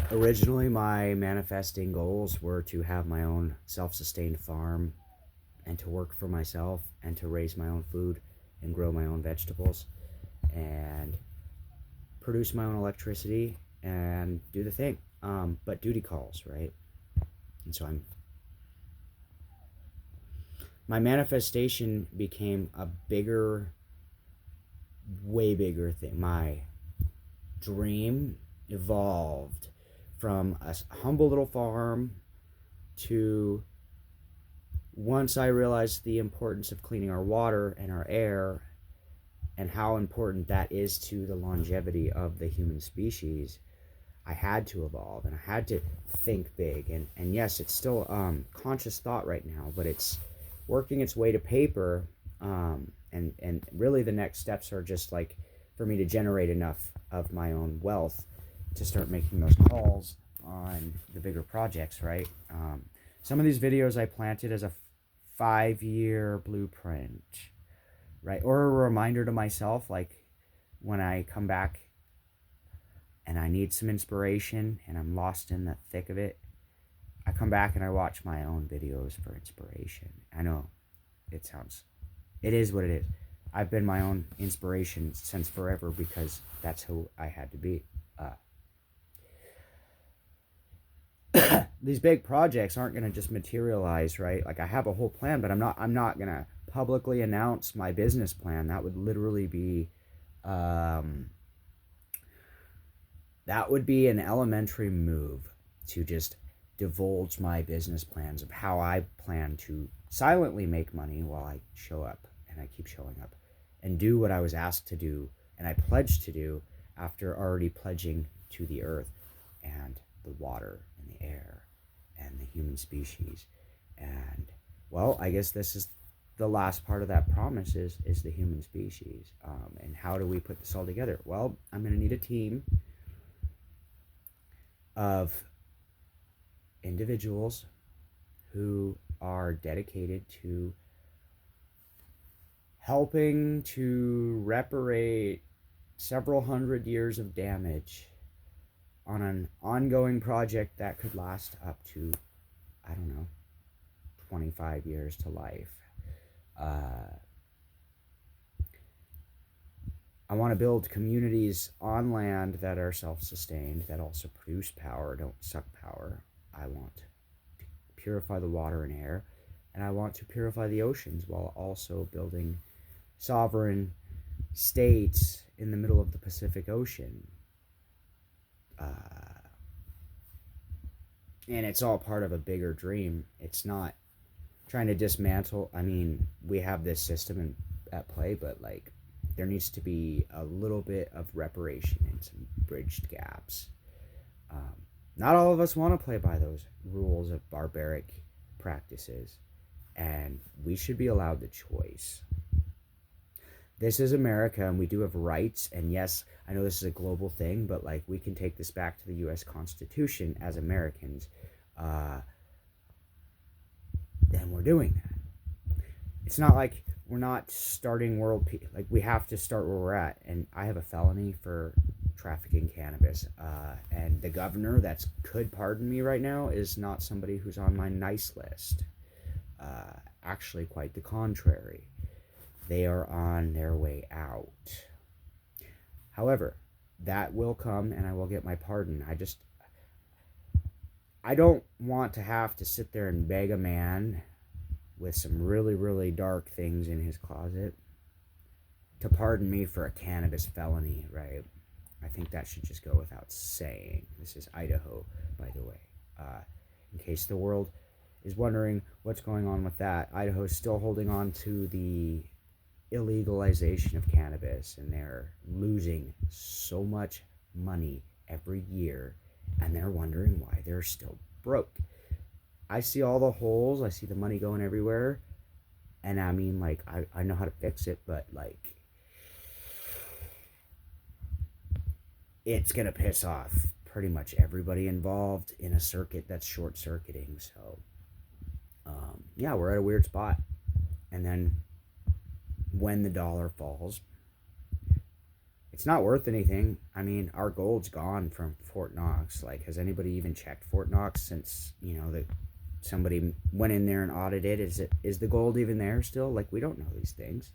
Originally, my manifesting goals were to have my own self-sustained farm and to work for myself and to raise my own food and grow my own vegetables and produce my own electricity and do the thing. But duty calls, right? And so my manifestation became a bigger, way bigger thing. My dream evolved from a humble little farm to, once I realized the importance of cleaning our water and our air and how important that is to the longevity of the human species, I had to evolve and I had to think big. And yes, it's still conscious thought right now, but it's working its way to paper. And really the next steps are just like for me to generate enough of my own wealth to start making those calls on the bigger projects, right? Some of these videos I planted as a 5-year blueprint, right? Or a reminder to myself, like when I come back and I need some inspiration and I'm lost in the thick of it, I come back and I watch my own videos for inspiration. I know it is what it is. I've been my own inspiration since forever because that's who I had to be. These big projects aren't going to just materialize, right? Like I have a whole plan, but I'm not going to publicly announce my business plan. That would literally be um, that would be an elementary move to just divulge my business plans of how I plan to silently make money while I show up and I keep showing up and do what I was asked to do and I pledged to do after already pledging to the earth and the water and the air and the human species. And well, I guess this is the last part of that promise is the human species. And how do we put this all together? Well, I'm going to need a team of individuals who are dedicated to helping to reparate several hundred years of damage on an ongoing project that could last up to, I don't know, 25 years to life. I want to build communities on land that are self-sustained, that also produce power, don't suck power. I want to purify the water and air, and I want to purify the oceans while also building sovereign states in the middle of the Pacific Ocean. And it's all part of a bigger dream. It's not trying to dismantle. I mean, we have this system at play, but like there needs to be a little bit of reparation and some bridged gaps. Not all of us want to play by those rules of barbaric practices, and we should be allowed the choice. This is America, and we do have rights, and yes, I know this is a global thing, but like we can take this back to the U.S. Constitution as Americans, then we're doing that. It's not like we're not starting world peace. Like we have to start where we're at, and I have a felony for trafficking cannabis, and the governor that could pardon me right now is not somebody who's on my nice list. Actually, quite the contrary. They are on their way out. However, that will come and I will get my pardon. I don't want to have to sit there and beg a man with some really, really dark things in his closet to pardon me for a cannabis felony, right? I think that should just go without saying. This is Idaho, by the way. In case the world is wondering what's going on with that, Idaho is still holding on to the illegalization of cannabis, and they're losing so much money every year, and they're wondering why they're still broke. I see all the holes, I see the money going everywhere, and I mean, like, I know how to fix it, but like it's gonna piss off pretty much everybody involved in a circuit that's short-circuiting. So yeah, we're at a weird spot. And then when the dollar falls, it's not worth anything. I mean, our gold's gone from Fort Knox. Like, has anybody even checked Fort Knox since, that somebody went in there and audited? Is the gold even there still? Like, we don't know these things.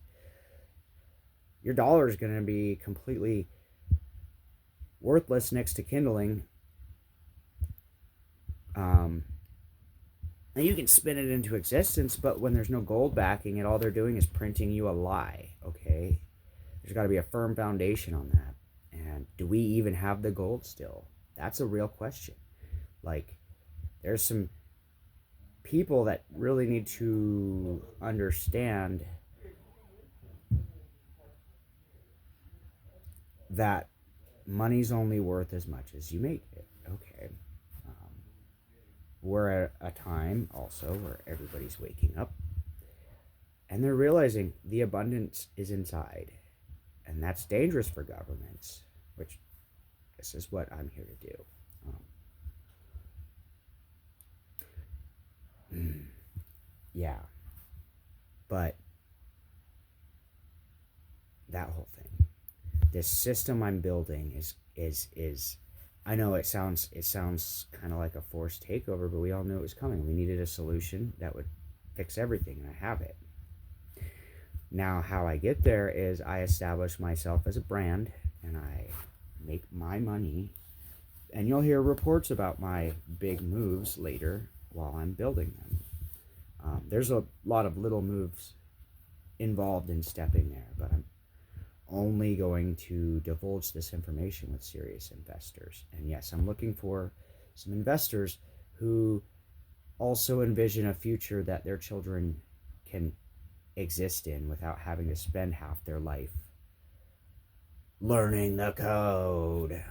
Your dollar is going to be completely worthless next to kindling. And you can spin it into existence, but when there's no gold backing it, all they're doing is printing you a lie, okay? There's got to be a firm foundation on that. And do we even have the gold still? That's a real question. Like, there's some people that really need to understand that money's only worth as much as you make it, okay? We're at a time also where everybody's waking up and they're realizing the abundance is inside. And that's dangerous for governments, which this is what I'm here to do. Yeah. But that whole thing, this system I'm building is I know it sounds kind of like a forced takeover, but we all knew it was coming. We needed a solution that would fix everything, and I have it. Now, how I get there is I establish myself as a brand, and I make my money, and you'll hear reports about my big moves later while I'm building them. There's a lot of little moves involved in stepping there, but I'm only going to divulge this information with serious investors. And yes, I'm looking for some investors who also envision a future that their children can exist in without having to spend half their life learning the code.